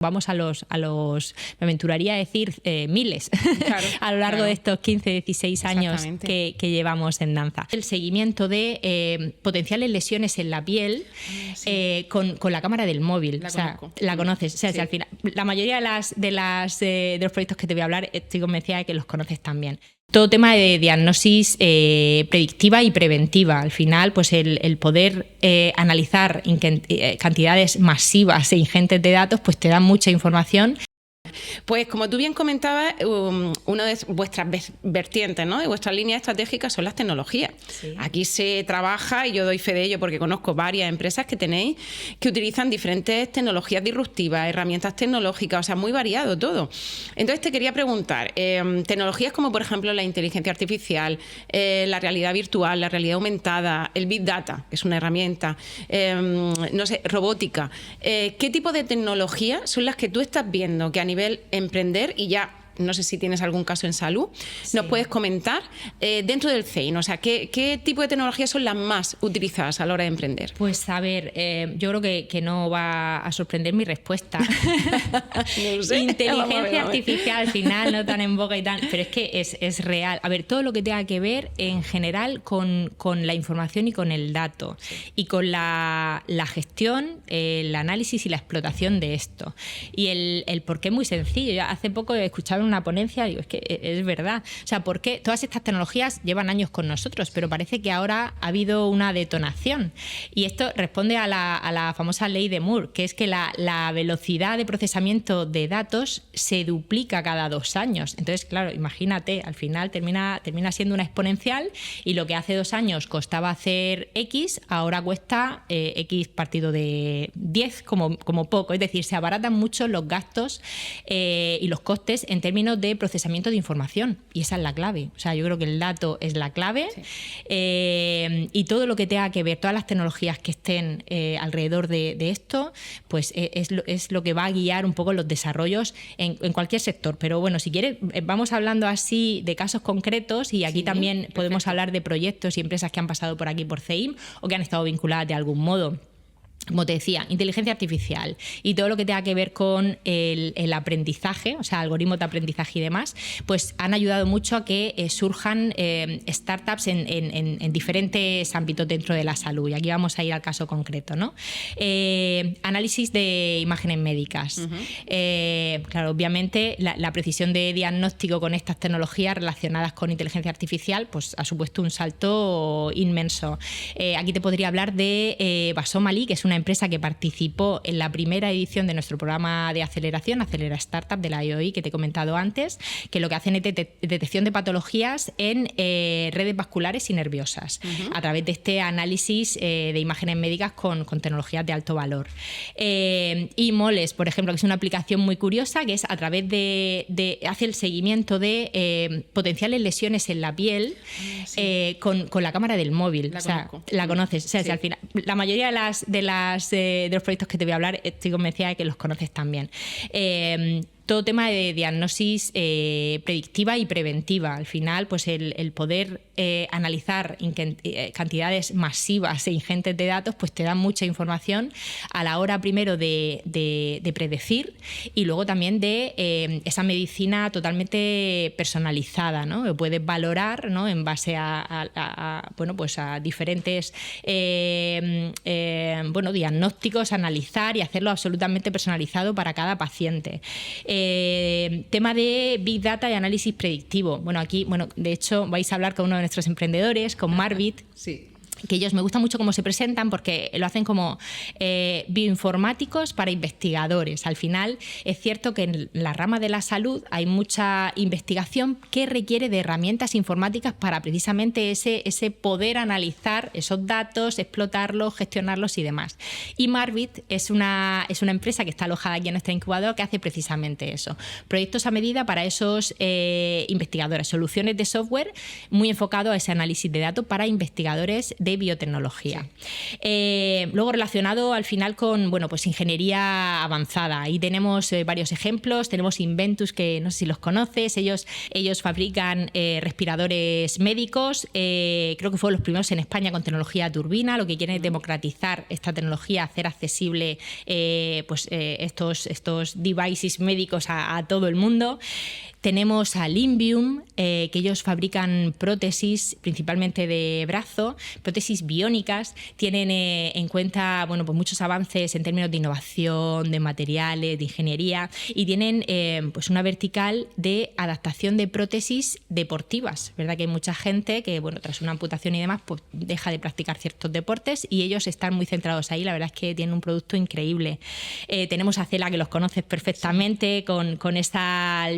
Vamos me aventuraría a decir miles, claro, a lo largo de estos 15, 16 años que llevamos en danza. El seguimiento de potenciales lesiones en la piel con la cámara del móvil. La conoces. O sea, si al final, la mayoría de los proyectos que te voy a hablar, estoy convencida de que los conoces también. Todo tema de diagnosis predictiva y preventiva. Al final, pues el poder analizar cantidades masivas e ingentes de datos, pues te da mucha información. Pues como tú bien comentabas, una de vuestras vertientes, ¿no?, de vuestras líneas estratégicas son las tecnologías. Sí. Aquí se trabaja, y yo doy fe de ello porque conozco varias empresas que tenéis que utilizan diferentes tecnologías disruptivas, herramientas tecnológicas, o sea, muy variado todo. Entonces te quería preguntar, tecnologías como por ejemplo la inteligencia artificial, la realidad virtual, la realidad aumentada, el Big Data, que es una herramienta, no sé, robótica, ¿qué tipo de tecnologías son las que tú estás viendo que a nivel emprender, y ya no sé si tienes algún caso en salud, sí, nos puedes comentar dentro del CEIN? O sea, ¿qué tipo de tecnologías son las más utilizadas a la hora de emprender? Pues a ver, yo creo que no va a sorprender mi respuesta. No sé. Inteligencia artificial, al final, no tan en boga y tan, pero es que es real. A ver, todo lo que tenga que ver en general con la información y con el dato, sí, y con la gestión, el análisis y la explotación de esto. Y el por qué es muy sencillo. Yo hace poco escuchaba una ponencia, digo, es que es verdad. O sea, porque todas estas tecnologías llevan años con nosotros, pero parece que ahora ha habido una detonación. Y esto responde a la famosa ley de Moore, que es que la velocidad de procesamiento de datos se duplica cada 2 años. Entonces, claro, imagínate, al final termina siendo una exponencial, y lo que hace 2 años costaba hacer X, ahora cuesta X partido de 10 como poco. Es decir, se abaratan mucho los gastos y los costes en términos de procesamiento de información, y esa es la clave. O sea, yo creo que el dato es la clave, sí, y todo lo que tenga que ver, todas las tecnologías que estén alrededor de esto, pues es lo que va a guiar un poco los desarrollos en cualquier sector. Pero bueno, si quieres, vamos hablando así de casos concretos, y aquí sí, también perfecto, podemos hablar de proyectos y empresas que han pasado por aquí por CEIM o que han estado vinculadas de algún modo. Como te decía, inteligencia artificial y todo lo que tenga que ver con el aprendizaje, o sea, algoritmos de aprendizaje y demás, pues han ayudado mucho a que surjan startups en diferentes ámbitos dentro de la salud. Y aquí vamos a ir al caso concreto, ¿no? Análisis de imágenes médicas. Uh-huh. Claro, obviamente la precisión de diagnóstico con estas tecnologías relacionadas con inteligencia artificial, pues ha supuesto un salto inmenso. Aquí te podría hablar de Basómali, que es una empresa que participó en la primera edición de nuestro programa de aceleración, Acelera Startup de la IOI, que te he comentado antes, que lo que hacen es detección de patologías en redes vasculares y nerviosas, uh-huh, a través de este análisis de imágenes médicas con tecnologías de alto valor. Y Moles, por ejemplo, que es una aplicación muy curiosa, que es a través hace el seguimiento de potenciales lesiones en la piel, sí, con la cámara del móvil. La conoces. O sea, sí, si al final, la mayoría de los proyectos que te voy a hablar, estoy convencida de que los conoces también. Todo tema de diagnosis predictiva y preventiva. Al final, pues el poder analizar cantidades masivas e ingentes de datos, pues te da mucha información a la hora primero de predecir, y luego también de esa medicina totalmente personalizada, ¿no? Que puedes valorar, ¿no?, en base bueno, pues a diferentes diagnósticos, analizar y hacerlo absolutamente personalizado para cada paciente. Tema de Big Data y análisis predictivo. Bueno, aquí, de hecho, vais a hablar con uno de nuestros emprendedores, con Marvit. Sí. Que ellos me gusta mucho cómo se presentan, porque lo hacen como bioinformáticos para investigadores. Al final es cierto que en la rama de la salud hay mucha investigación que requiere de herramientas informáticas para precisamente ese poder analizar esos datos, explotarlos, gestionarlos y demás. Y Marvit es una empresa que está alojada aquí en nuestra incubadora, que hace precisamente eso. Proyectos a medida para esos investigadores, soluciones de software muy enfocado a ese análisis de datos para investigadores de de biotecnología. Luego relacionado al final con pues ingeniería avanzada. Ahí tenemos varios ejemplos. Tenemos Inventus, que no sé si los conoces. Ellos fabrican respiradores médicos. Creo que fueron los primeros en España con tecnología turbina. Lo que quieren es democratizar esta tecnología, hacer accesible estos devices médicos a todo el mundo. Tenemos a Limbium, que ellos fabrican prótesis, principalmente de brazo, prótesis biónicas. Tienen en cuenta pues muchos avances en términos de innovación, de materiales, de ingeniería, y tienen pues una vertical de adaptación de prótesis deportivas. ¿Verdad? Que hay mucha gente que tras una amputación y demás pues deja de practicar ciertos deportes, y ellos están muy centrados ahí. La verdad es que tienen un producto increíble. Tenemos a Cela, que los conoces perfectamente, con esta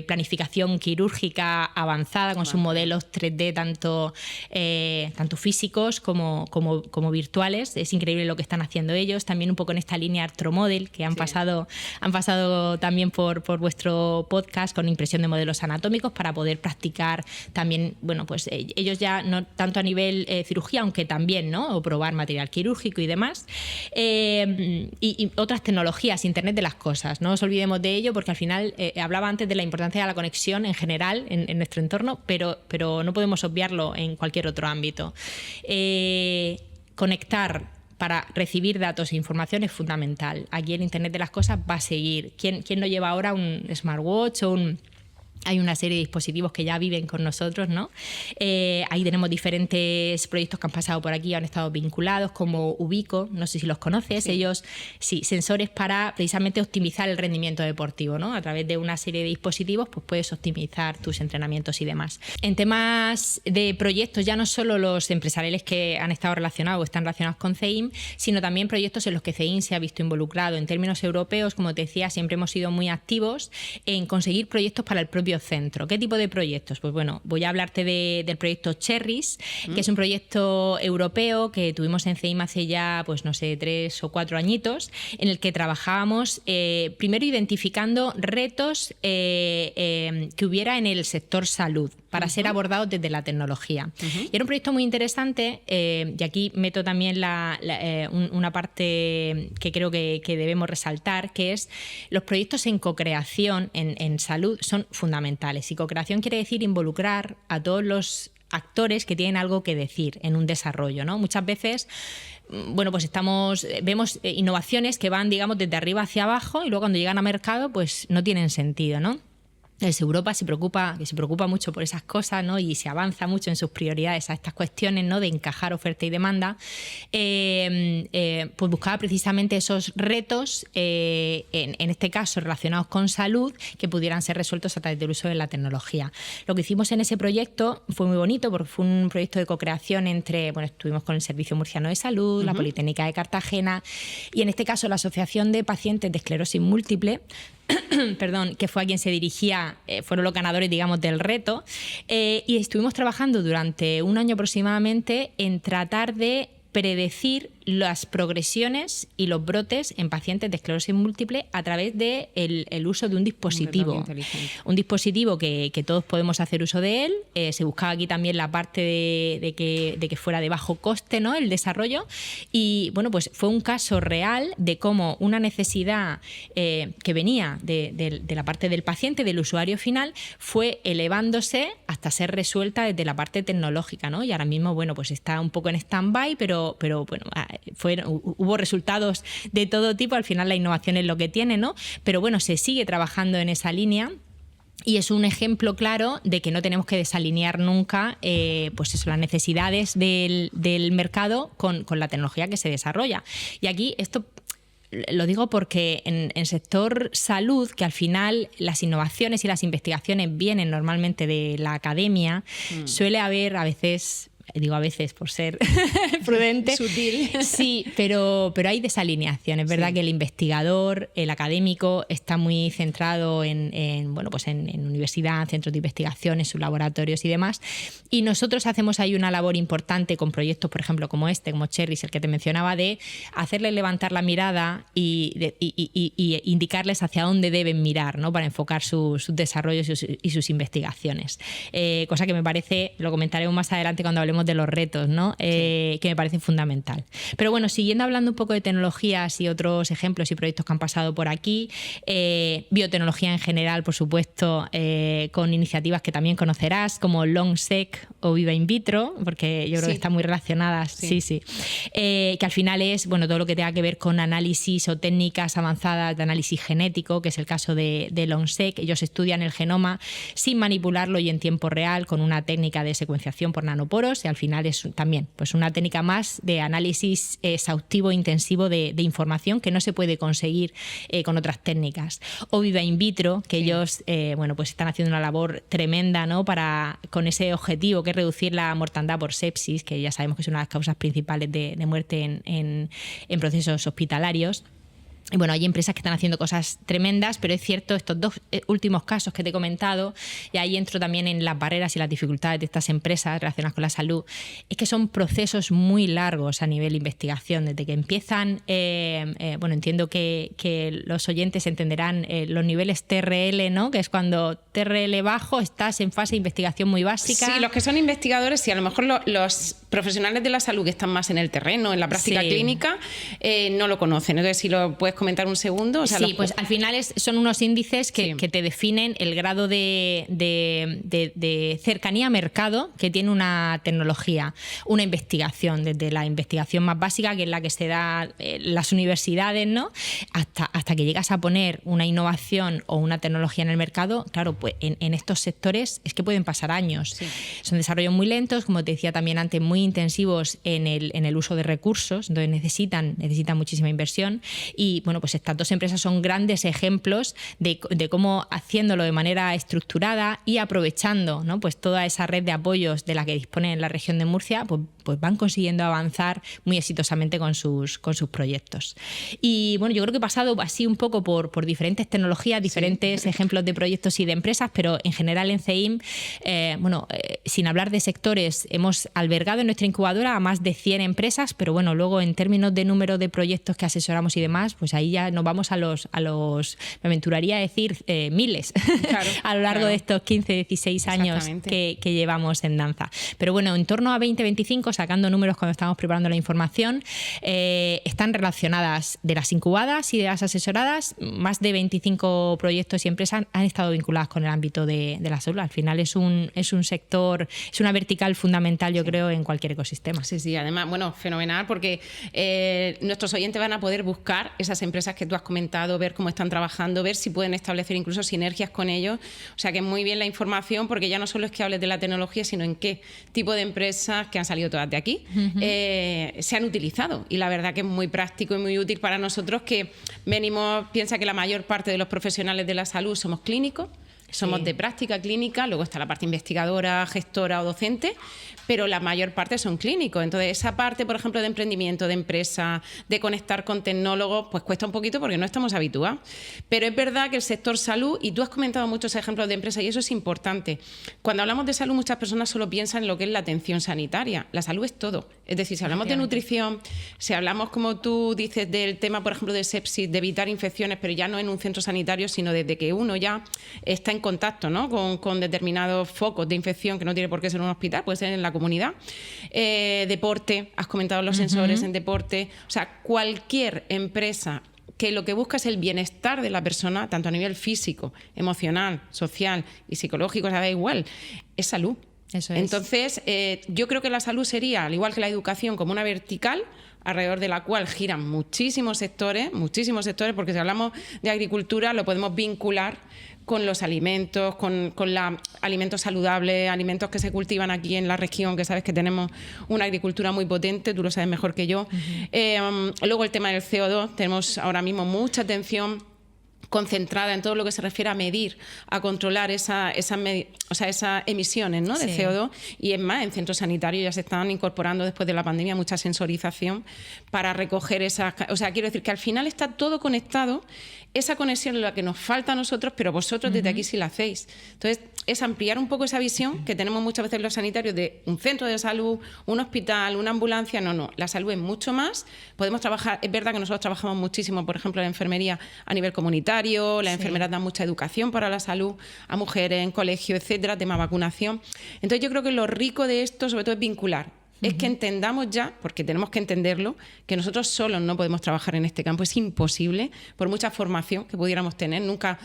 planificación quirúrgica avanzada, con sus modelos 3D tanto físicos como virtuales. Es increíble lo que están haciendo ellos. También un poco en esta línea Arthromodel, que han pasado también por vuestro podcast, con impresión de modelos anatómicos para poder practicar también, ellos ya no tanto a nivel cirugía, aunque también, ¿no? O probar material quirúrgico y demás. Y otras tecnologías, Internet de las cosas. No os olvidemos de ello, porque al final hablaba antes de la importancia de la conexión en general en nuestro entorno, pero no podemos obviarlo en cualquier otro ámbito. Conectar para recibir datos e información es fundamental. Aquí el Internet de las cosas va a seguir. ¿Quién no lleva ahora un smartwatch o hay una serie de dispositivos que ya viven con nosotros, ¿no? Ahí tenemos diferentes proyectos que han pasado por aquí, han estado vinculados, como Ubico, no sé si los conoces. Ellos, sensores para precisamente optimizar el rendimiento deportivo, ¿no? A través de una serie de dispositivos pues puedes optimizar tus entrenamientos y demás. En temas de proyectos, ya no solo los empresariales que han estado relacionados o están relacionados con CEIM, sino también proyectos en los que CEIM se ha visto involucrado. En términos europeos, como te decía, siempre hemos sido muy activos en conseguir proyectos para el propio centro. ¿Qué tipo de proyectos? Pues voy a hablarte del proyecto Cherries, que es un proyecto europeo que tuvimos en CEIM hace ya, 3 o 4 añitos, en el que trabajábamos primero identificando retos que hubiera en el sector salud para ser abordados desde la tecnología. Y era un proyecto muy interesante, y aquí meto también una parte que creo que debemos resaltar, que es los proyectos en cocreación en salud son fundamentales. Y cocreación quiere decir involucrar a todos los actores que tienen algo que decir en un desarrollo, ¿no? Muchas veces vemos innovaciones que van, digamos, desde arriba hacia abajo, y luego cuando llegan a mercado pues no tienen sentido, ¿no? Europa se preocupa mucho por esas cosas, ¿no? Y se avanza mucho en sus prioridades a estas cuestiones, ¿no? De encajar oferta y demanda. Pues buscaba precisamente esos retos, en este caso relacionados con salud, que pudieran ser resueltos a través del uso de la tecnología. Lo que hicimos en ese proyecto fue muy bonito, porque fue un proyecto de co-creación estuvimos con el Servicio Murciano de Salud, la Politécnica de Cartagena, y en este caso la Asociación de Pacientes de Esclerosis Múltiple, que fue a quien se dirigía, fueron los ganadores, digamos, del reto, y estuvimos trabajando durante un año aproximadamente en tratar de predecir las progresiones y los brotes en pacientes de esclerosis múltiple a través de el uso de un dispositivo. Un dispositivo que todos podemos hacer uso de él. Se buscaba aquí también la parte de que fuera de bajo coste, ¿no? El desarrollo. Y pues fue un caso real de cómo una necesidad que venía de la parte del paciente, del usuario final, fue elevándose hasta ser resuelta desde la parte tecnológica, ¿no? Y ahora mismo pues está un poco en stand-by, pero hubo resultados de todo tipo. Al final la innovación es lo que tiene, ¿no? Pero se sigue trabajando en esa línea. Y es un ejemplo claro de que no tenemos que desalinear nunca las necesidades del mercado con la tecnología que se desarrolla. Y aquí esto lo digo porque en el sector salud, que al final las innovaciones y las investigaciones vienen normalmente de la academia, suele haber a veces... Digo a veces por ser prudente. Sutil. Sí, pero hay desalineación. Es verdad que el investigador, el académico, está muy centrado en universidad, centros de investigación, en sus laboratorios y demás. Y nosotros hacemos ahí una labor importante con proyectos, por ejemplo, como como Cherries, el que te mencionaba, de hacerles levantar la mirada y indicarles hacia dónde deben mirar, ¿no? Para enfocar sus desarrollos y sus investigaciones. Cosa que me parece, lo comentaremos más adelante cuando hablemos hablemos de los retos, ¿no? Que me parece fundamental. Pero bueno, siguiendo hablando un poco de tecnologías y otros ejemplos y proyectos que han pasado por aquí, biotecnología en general, por supuesto, con iniciativas que también conocerás, como LongSec o Viva In Vitro, porque yo creo que están muy relacionadas. Que al final es, bueno, todo lo que tenga que ver con análisis o técnicas avanzadas de análisis genético, que es el caso de LongSec. Ellos estudian el genoma sin manipularlo y en tiempo real con una técnica de secuenciación por nanoporos, y al final es también pues una técnica más de análisis exhaustivo e intensivo de información que no se puede conseguir con otras técnicas. O Viva In Vitro, que ellos pues están haciendo una labor tremenda, ¿no? Con ese objetivo que es reducir la mortandad por sepsis, que ya sabemos que es una de las causas principales de muerte en procesos hospitalarios. Y bueno, hay empresas que están haciendo cosas tremendas, pero es cierto, estos dos últimos casos que te he comentado, y ahí entro también en las barreras y las dificultades de estas empresas relacionadas con la salud, es que son procesos muy largos a nivel de investigación, desde que empiezan, entiendo que los oyentes entenderán los niveles TRL, ¿no? Que es cuando TRL bajo estás en fase de investigación muy básica. Sí, los que son investigadores y a lo mejor los profesionales de la salud que están más en el terreno, en la práctica clínica, no lo conocen. Entonces, si lo puedes comentar un segundo. O sea, pues al final son unos índices que te definen el grado de cercanía a mercado que tiene una tecnología, una investigación, desde la investigación más básica, que es la que se da en las universidades, ¿no? Hasta que llegas a poner una innovación o una tecnología en el mercado. Claro, pues en estos sectores es que pueden pasar años. Sí. Son desarrollos muy lentos, como te decía también antes, muy intensivos en el uso de recursos, entonces necesitan muchísima inversión. Y bueno, pues estas dos empresas son grandes ejemplos de cómo, haciéndolo de manera estructurada y aprovechando, ¿no? Pues toda esa red de apoyos de la que disponen en la región de Murcia, pues van consiguiendo avanzar muy exitosamente con sus proyectos. Y bueno, yo creo que he pasado así un poco por diferentes tecnologías, diferentes ejemplos de proyectos y de empresas, pero en general en CEIM, sin hablar de sectores, hemos albergado en nuestra incubadora a más de 100 empresas, pero bueno, luego en términos de número de proyectos que asesoramos y demás, pues ahí ya nos vamos a los me aventuraría a decir miles, claro, a lo largo de estos 15, 16 años que llevamos en danza. Pero bueno, en torno a 20-25, sacando números cuando estamos preparando la información, están relacionadas de las incubadas y de las asesoradas. Más de 25 proyectos y empresas han estado vinculadas con el ámbito de la salud. Al final es un sector, es una vertical fundamental, yo creo, en cualquier ecosistema. Sí, además, bueno, fenomenal, porque nuestros oyentes van a poder buscar esas empresas que tú has comentado, ver cómo están trabajando, ver si pueden establecer incluso sinergias con ellos. O sea que es muy bien la información, porque ya no solo es que hables de la tecnología, sino en qué tipo de empresas que han salido todas de aquí se han utilizado. Y la verdad que es muy práctico y muy útil para nosotros, que piensa que la mayor parte de los profesionales de la salud somos clínicos. Somos de práctica clínica, luego está la parte investigadora, gestora o docente, pero la mayor parte son clínicos. Entonces, esa parte, por ejemplo, de emprendimiento, de empresa, de conectar con tecnólogos, pues cuesta un poquito porque no estamos habituados. Pero es verdad que el sector salud, y tú has comentado muchos ejemplos de empresas, y eso es importante. Cuando hablamos de salud, muchas personas solo piensan en lo que es la atención sanitaria. La salud es todo. Es decir, si hablamos de nutrición, si hablamos, como tú dices, del tema, por ejemplo, de sepsis, de evitar infecciones, pero ya no en un centro sanitario, sino desde que uno ya está en contacto, ¿no? con determinados focos de infección, que no tiene por qué ser en un hospital, puede ser en la comunidad. Deporte, has comentado los sensores en deporte. O sea, cualquier empresa que lo que busca es el bienestar de la persona, tanto a nivel físico, emocional, social y psicológico, o sea, da igual, es salud. Eso es. Entonces, yo creo que la salud sería, al igual que la educación, como una vertical alrededor de la cual giran muchísimos sectores, porque si hablamos de agricultura lo podemos vincular con los alimentos, con alimentos saludables, alimentos que se cultivan aquí en la región, que sabes que tenemos una agricultura muy potente, tú lo sabes mejor que yo. Luego el tema del CO2, tenemos ahora mismo mucha atención concentrada en todo lo que se refiere a medir, a controlar esas emisiones, ¿no? de CO2, y es más, en centros sanitarios ya se están incorporando después de la pandemia mucha sensorización para recoger esas... O sea, quiero decir que al final está todo conectado. Esa conexión es la que nos falta a nosotros, pero vosotros desde aquí sí la hacéis. Entonces, es ampliar un poco esa visión que tenemos muchas veces los sanitarios de un centro de salud, un hospital, una ambulancia. No, la salud es mucho más. Podemos trabajar, es verdad que nosotros trabajamos muchísimo, por ejemplo, en la enfermería a nivel comunitario, las enfermeras dan mucha educación para la salud a mujeres en colegio, etcétera, tema vacunación. Entonces yo creo que lo rico de esto sobre todo es vincular. Es que entendamos ya, porque tenemos que entenderlo, que nosotros solos no podemos trabajar en este campo. Es imposible, por mucha formación que pudiéramos tener. Nunca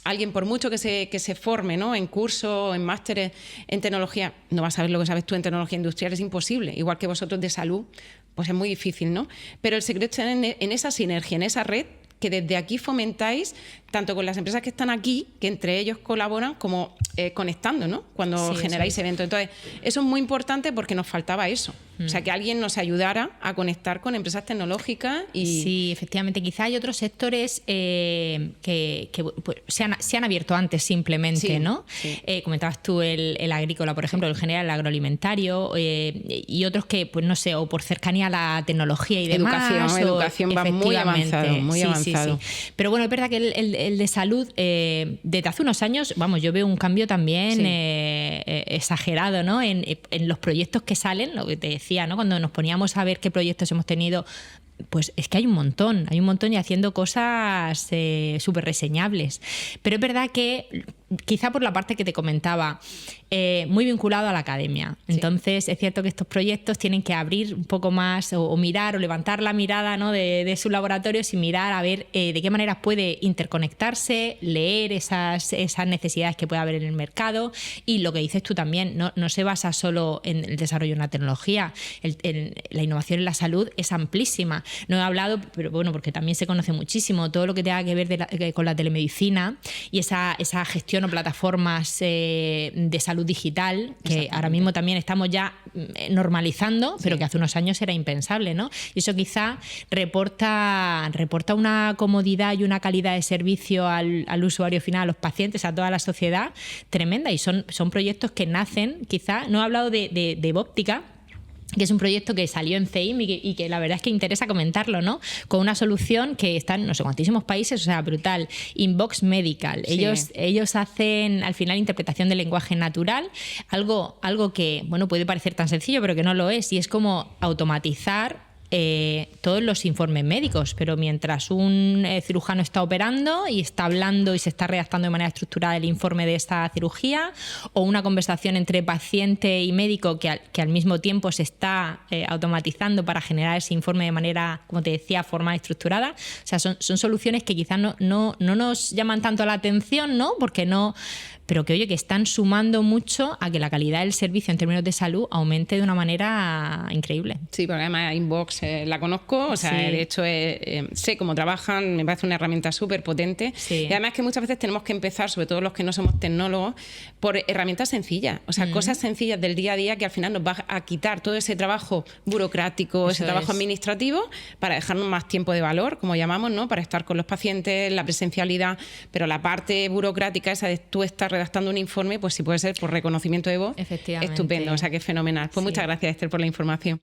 alguien, por mucho que se forme, ¿no?, en cursos, en másteres, en tecnología, no va a saber lo que sabes tú en tecnología industrial. Es imposible. Igual que vosotros de salud, pues es muy difícil, ¿no? Pero el secreto está en esa sinergia, en esa red que desde aquí fomentáis, tanto con las empresas que están aquí, que entre ellos colaboran, como conectando, ¿no?, cuando generáis eventos. Entonces, eso es muy importante porque nos faltaba eso. O sea, que alguien nos ayudara a conectar con empresas tecnológicas. Sí, efectivamente. Quizá hay otros sectores que pues, se han abierto antes simplemente, ¿no? Sí. Comentabas tú el agrícola, por ejemplo, el general, el agroalimentario, y otros que, pues no sé, o por cercanía a la tecnología y demás. Educación va muy avanzado, muy avanzado. Sí. Pero bueno, es verdad que el de salud, desde hace unos años, vamos, yo veo un cambio también exagerado, ¿no? En los proyectos que salen, lo que te decía, ¿no? Cuando nos poníamos a ver qué proyectos hemos tenido, pues es que hay un montón y haciendo cosas súper reseñables. Pero es verdad que, quizá por la parte que te comentaba, muy vinculado a la academia. Entonces, es cierto que estos proyectos tienen que abrir un poco más o mirar o levantar la mirada, ¿no?, de sus laboratorios y mirar a ver de qué manera puede interconectarse, leer esas necesidades que puede haber en el mercado. Y lo que dices tú también, no se basa solo en el desarrollo de una tecnología. La innovación en la salud es amplísima. No he hablado, pero bueno, porque también se conoce muchísimo todo lo que tenga que ver con la telemedicina y esa gestión o plataformas de salud digital, que ahora mismo también estamos ya normalizando, pero que hace unos años era impensable, ¿no? Y eso quizá reporta una comodidad y una calidad de servicio al usuario final, a los pacientes, a toda la sociedad, tremenda. Y son proyectos que nacen, quizá, no he hablado de Bóptica, que es un proyecto que salió en CEIM y que la verdad es que interesa comentarlo, ¿no? Con una solución que está en no sé cuantísimos países, o sea, brutal. Inbox Medical. Ellos hacen, al final, interpretación del lenguaje natural, algo que, bueno, puede parecer tan sencillo, pero que no lo es, y es como automatizar todos los informes médicos, pero mientras un cirujano está operando y está hablando y se está redactando de manera estructurada el informe de esta cirugía, o una conversación entre paciente y médico que al mismo tiempo se está automatizando para generar ese informe de manera, como te decía, formal y estructurada. O sea, son soluciones que quizás no nos llaman tanto la atención, ¿no? Porque no... pero que, oye, que están sumando mucho a que la calidad del servicio en términos de salud aumente de una manera increíble. Sí, porque además Inbox la conozco, o sea, de hecho sé cómo trabajan, me parece una herramienta súper potente. Sí. Y además que muchas veces tenemos que empezar, sobre todo los que no somos tecnólogos, por herramientas sencillas, o sea, cosas sencillas del día a día que al final nos va a quitar todo ese trabajo burocrático, ese trabajo administrativo, para dejarnos más tiempo de valor, como llamamos, ¿no? Para estar con los pacientes, la presencialidad, pero la parte burocrática esa de tú estar redactando un informe, pues si puede ser por reconocimiento de voz, estupendo, o sea que es fenomenal. Pues muchas gracias, Esther, por la información.